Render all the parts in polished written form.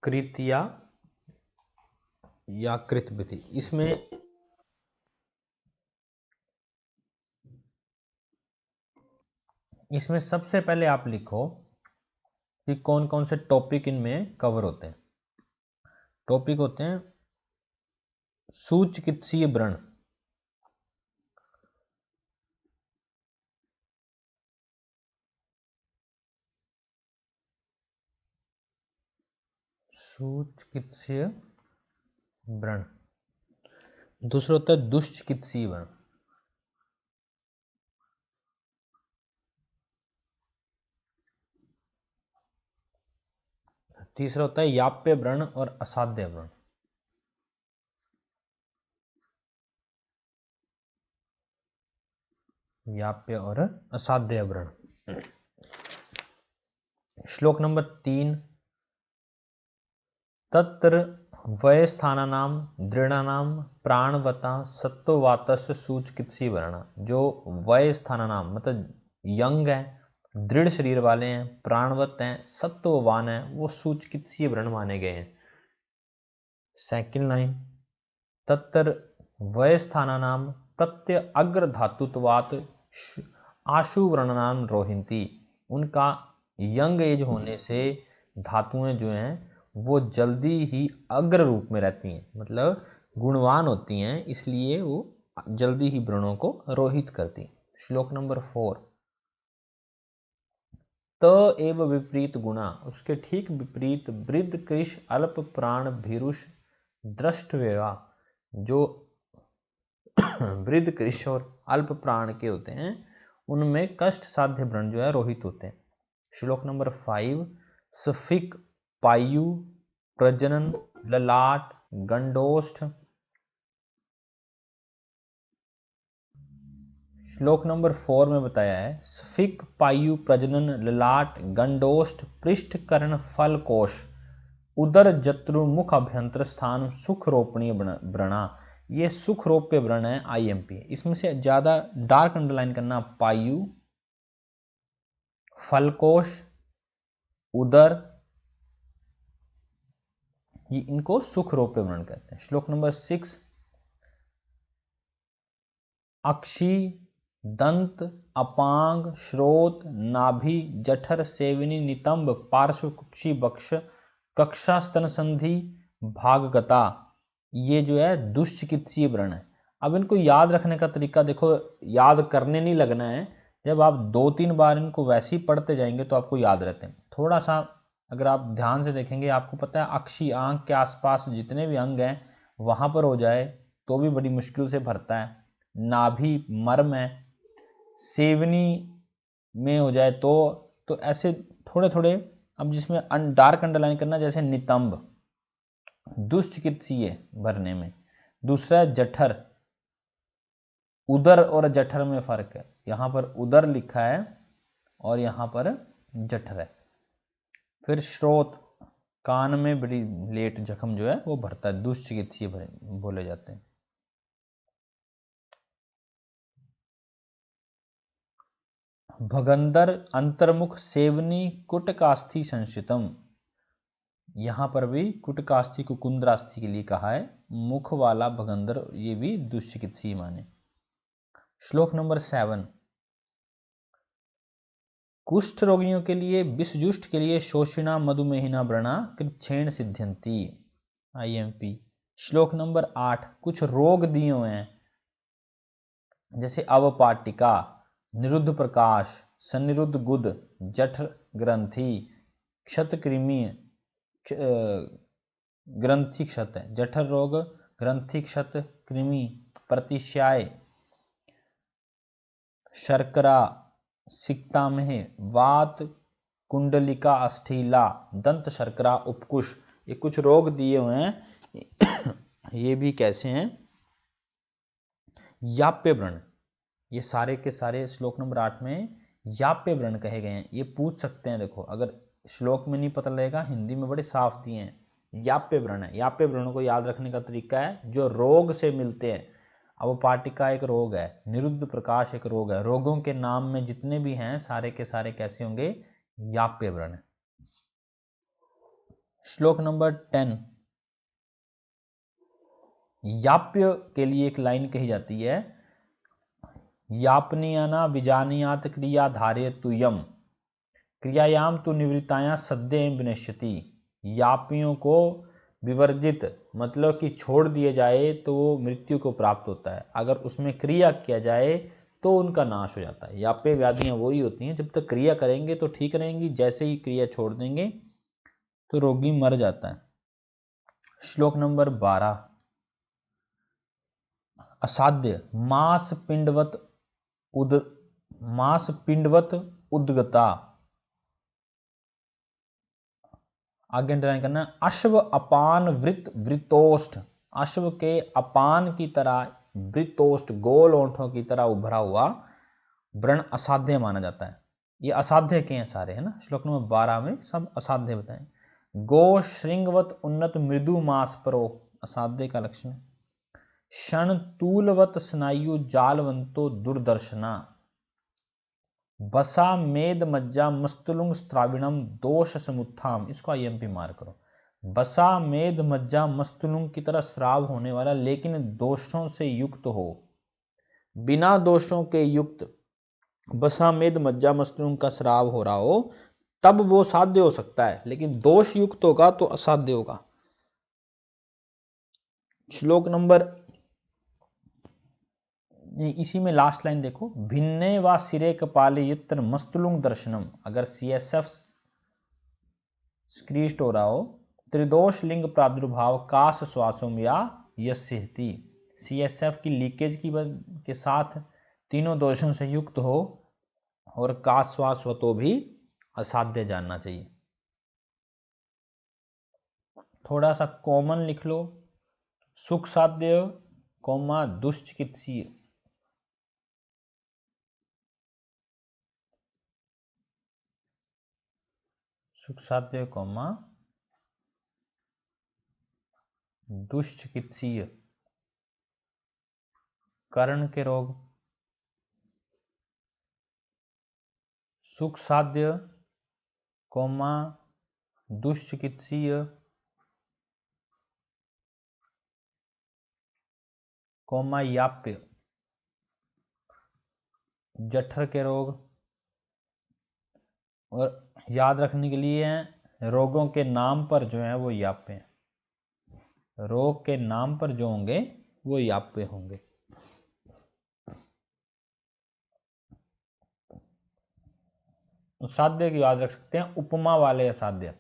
कृत या कृतवृत्ति। इसमें सबसे पहले आप लिखो कि कौन कौन से टॉपिक इनमें कवर होते हैं। टॉपिक होते हैं सूचकित्सीय व्रण, सूचकित्सीय व्रण। दूसरा होता है दुष्चिकित्सीय व्रण। तीसरा होता है याप्य व्रण और असाध्य व्रण। याप्य और असाध्य व्रण। श्लोक नंबर 3, तत्र वयस्थानानाम दृढ़ानाम प्राणवता सत्ववातस्य सूचकित्सीय व्रण। जो वयस्थानानाम मतलब यंग है, दृढ़ शरीर वाले हैं, प्राणवत हैं, सत्ववान है, वो सूचकित्सीय व्रण माने गए हैं। सेकंड लाइन, तत्र वयस्थानानाम प्रत्यय अग्र धातुत्वात् आशु व्रणनाम रोहिंती। उनका यंग एज होने से धातुएं जो हैं वो जल्दी ही अग्र रूप में रहती हैं, मतलब गुणवान होती हैं, इसलिए वो जल्दी ही व्रणों को रोहित करती हैं। श्लोक नंबर 4, त एव विपरीत गुणा, उसके ठीक विपरीत वृद्ध कृश अल्प प्राण भीरुष दृष्टव्यवा। जो वृद्ध कृश और अल्प प्राण के होते हैं उनमें कष्ट साध्य व्रण जो है रोहित होते हैं। श्लोक नंबर 5, सफिक पायु प्रजनन ललाट गंडोष्ठ। श्लोक नंबर 4 में बताया है सफिक पायु प्रजनन ललाट गंडोष्ठ पृष्ठ कर्ण फल कोश उदर जत्रु मुख अभ्यंतर स्थान सुख रोपणीय व्रणा। ये सुख रोप्य व्रण है, IMP। इसमें से ज्यादा डार्क अंडरलाइन करना, पायु, फलकोश, उदर, ये इनको सुख रोप्य व्रण कहते हैं। श्लोक नंबर 6, अक्षी दंत अपांग श्रोत नाभि जठर सेविनी नितंब पार्श्व कुक्षी बक्ष कक्षा स्तन संधि भागगता। ये जो है दुष्चिकित्सीय व्रण है। अब इनको याद रखने का तरीका देखो, याद करने नहीं लगना है, जब आप 2-3 बार इनको वैसे ही पढ़ते जाएंगे तो आपको याद रहते हैं। थोड़ा सा अगर आप ध्यान से देखेंगे आपको पता है अक्षी आंख के आसपास जितने भी अंग हैं वहां पर हो जाए तो भी बड़ी मुश्किल से भरता है। नाभि मर्म है, सेवनी में हो जाए तो ऐसे थोड़े थोड़े। अब जिसमें डार्क अंडरलाइन करना, जैसे नितंब दुष्चिकित्सीय भरने में। दूसरा जठर, उदर और जठर में फर्क है, यहां पर उदर लिखा है और यहां पर जठर है। फिर श्रोत, कान में बड़ी लेट जख्म जो है वो भरता है, दुष्चिकित्सीय बोले जाते हैं। भगंदर अंतर्मुख सेवनी कुटकास्थि संशितम, यहां पर भी कुटकास्थि को कुंद्रास्थि के लिए कहा है। मुख वाला भगंदर ये भी दुष्चिकित्सीय माने। श्लोक नंबर 7, कुष्ठ रोगियों के लिए विषजुष्ट के लिए शोषिणा मधुमेहिना व्रणा कृच्छेण सिद्ध्यंती, IMP। श्लोक नंबर 8, कुछ रोग दिए हुए हैं जैसे अवपाटिका, निरुद्ध प्रकाश, सनिरुद्ध गुद, जठर ग्रंथि, क्षतकृमि ग्रंथि क्षत है, जठर रोग, ग्रंथि क्षत, कृमि, प्रतिश्याय, शर्करा, सिक्तामह, वात, कुंडलिका अस्थिला, दंत शर्करा, उपकुश। ये कुछ रोग दिए हुए हैं। ये भी कैसे हैं? याप्य व्रण। ये सारे के सारे श्लोक नंबर 8 में याप्य व्रण कहे गए हैं। ये पूछ सकते हैं, देखो अगर श्लोक में नहीं पता लगेगा हिंदी में बड़े साफ दिए हैं। याप्य व्रण है, याप्य व्रणों को याद रखने का तरीका है जो रोग से मिलते हैं। अवपाटिका एक रोग है, निरुद्ध प्रकाश एक रोग है। रोगों के नाम में जितने भी हैं सारे के सारे कैसे होंगे? याप्य व्रण। श्लोक नंबर 10। याप्य के लिए एक लाइन कही जाती है, यापनीयना विजानीयात क्रिया धारयतु यम क्रियायाम तो निवृत्तायां सद्य विनश्यति। यापियों को विवर्जित मतलब कि छोड़ दिए जाए तो वो मृत्यु को प्राप्त होता है, अगर उसमें क्रिया किया जाए तो उनका नाश हो जाता है। याप्य व्याधियां वही होती हैं, जब तक क्रिया करेंगे तो ठीक रहेंगी, जैसे ही क्रिया छोड़ देंगे तो रोगी मर जाता है। श्लोक नंबर 12। असाध्य मास पिंडवत उद्गता। आगे अंडरलाइन करना, अश्व अपान वृतोष्ठ, अश्व के अपान की तरह वृतोष्ठ गोल ओंठों की तरह उभरा हुआ व्रण असाध्य माना जाता है। ये असाध्य के हैं सारे, है ना। श्लोक नंबर 12 में सब असाध्य बताएं। गो श्रृंगवत उन्नत मृदु मास परो, असाध्य का लक्षण। क्षण तूलवत स्नायु जालवंतो दुर्दर्शना। बसा मेद मज्जा मस्तुलुंग स्त्राविणम दोष समुत्थाम, इसको आईएमपी मार करो। बसा मेद मज्जा मस्तुलुंग की तरह श्राव होने वाला लेकिन दोषों से युक्त हो, बिना दोषों के युक्त बसा मेद मज्जा मस्तुलुंग का श्राव हो रहा हो तब वो साध्य हो सकता है, लेकिन दोष युक्त होगा तो असाध्य होगा। श्लोक नंबर, इसी में लास्ट लाइन देखो, भिन्ने व सिरे कपाले यत्र मस्तुलुंग दर्शनम, अगर CSF स्क्रीष्ट हो रहा हो, त्रिदोष लिंग प्रादुर्भाव काश श्वासोम या यस्यति, CSF की लीकेज के साथ तीनों दोषों से युक्त हो और काश श्वास हो तो भी असाध्य जानना चाहिए। थोड़ा सा कॉमन लिख लो, सुख साध्य कौमा दुष्चिकित्सीय। सुख साध्य कौमा दुष्चिकित्सीय। कर्ण के रोग, सुख साध्य कौमा दुष्चिकित्सीय कौमा याप्य। जठर के रोग, और याद रखने के लिए रोगों के नाम पर जो है वो याप्य हैं, रोग के नाम पर जो होंगे वो याप्य होंगे। असाध्य की याद रख सकते हैं, उपमा वाले असाध्य,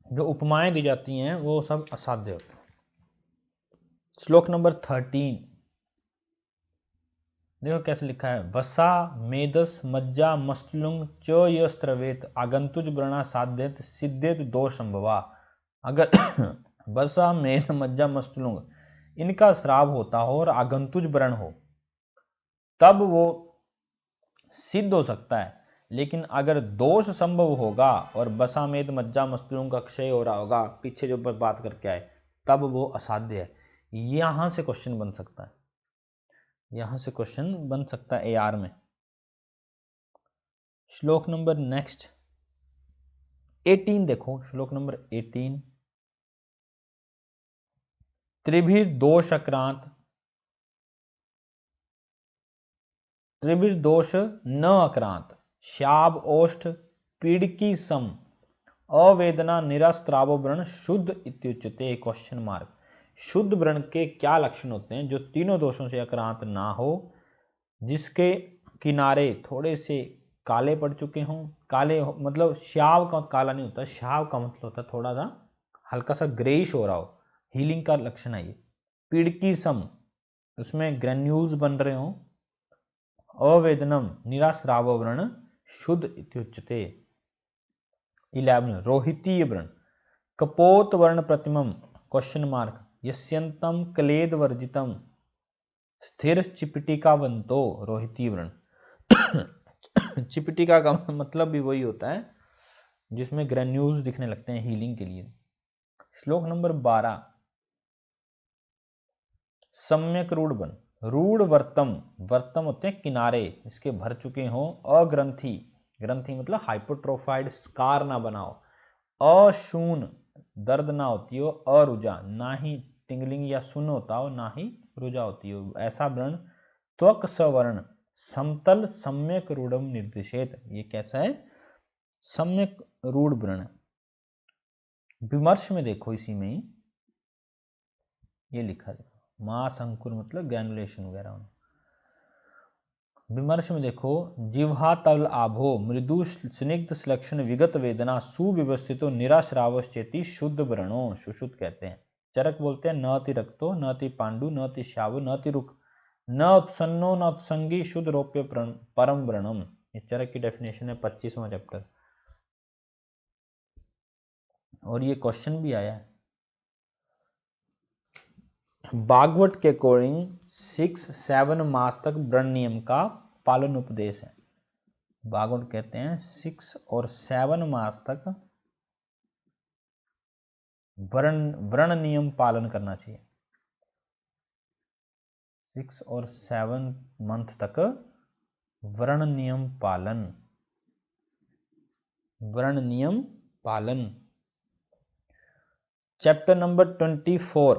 जो उपमाएं दी जाती हैं वो सब असाध्य होते हैं। श्लोक नंबर 13 देखो कैसे लिखा है, वसा मेदस मज्जा मस्तुलुंग च यस्त्रवेत आगंतुज व्रणा साध्यत सिद्धेत दो संभवा। अगर वसा मेद मज्जा मस्तुलुंग इनका श्राव होता हो और आगंतुज व्रण हो तब वो सिद्ध हो सकता है, लेकिन अगर दोष संभव होगा और बसा मेद मज्जा मस्तुलुंग का क्षय हो रहा होगा, पीछे जो बात करके आए, तब वो असाध्य है। यहां से क्वेश्चन बन सकता है, यहां से क्वेश्चन बन सकता है AR में। श्लोक नंबर नेक्स्ट 18 देखो, श्लोक नंबर 18, त्रिभिर्दोषाक्रांत त्रिभिर्दोष न अक्रांत श्याब ओष्ठ पीड़की सम अवेदना निरास्त्रावो व्रण शुद्ध इत्युच्यते क्वेश्चन मार्क। शुद्ध व्रण के क्या लक्षण होते हैं जो तीनों दोषों से अक्रांत ना हो, जिसके किनारे थोड़े से काले पड़ चुके हों, काले मतलब श्याव का काला नहीं होता, श्याव का मतलब होता है थोड़ा सा हल्का सा ग्रेइश हो रहा हो, हीलिंग का लक्षण है ये। पीड़की सम, उसमें ग्रेन्यूल्स बन रहे हों। अवेदनम निरास्राव व्रण शुद्ध इत्युच्यते। 11 रोहितीय व्रण कपोत वर्ण प्रतिमम क्वेश्चन मार्क यस्यंतम क्लेद वर्जितम स्थिर चिपटिकावंतो रोहितीय व्रण। चिपटिका का मतलब भी वही होता है जिसमें ग्रेन्यूल्स दिखने लगते हैं हीलिंग के लिए। श्लोक नंबर 12 सम्यक रूढ़ वर्तम, वर्तम होते हैं किनारे, इसके भर चुके हों, अग्रंथी ग्रंथि मतलब हाइपोट्रोफाइड, स्कार ना बनाओ। अशून दर्द ना होती हो, अरुजा ना ही टिंगलिंग या सुन होता हो, ना ही रुजा होती हो, ऐसा व्रण। त्वक सवर्ण समतल सम्यक रूढ़म निर्दिशेत, ये कैसा है, सम्यक रूढ़ व्रण। विमर्श में देखो, इसी में ही ये लिखा है, मास अंकुर मतलब ग्रैनुलेशन वगैरह। विमर्श में देखो, जिह्वा तल आभो मृदु स्निग्ध सुलक्षण विगत वेदना सुव्यवस्थितो निराश्रावश्चेति शुद्ध व्रणो, सुश्रुत कहते हैं। चरक बोलते हैं न ति रक्तो न ति पांडु न ति श्याव न ति रुक न उत्सन्नो न उत्संगी शुद्ध रौप्य परम व्रणम। ये चरक की डेफिनेशन है, 25वां चैप्टर। और ये क्वेश्चन भी आया है, भागवत के अकॉर्डिंग 6-7 मास तक व्रण नियम का पालन उपदेश है। भागवत कहते हैं 6 और 7 मास तक व्रण नियम पालन करना चाहिए। 6 और 7 मंथ तक व्रण नियम पालन, व्रण नियम पालन। Chapter number 24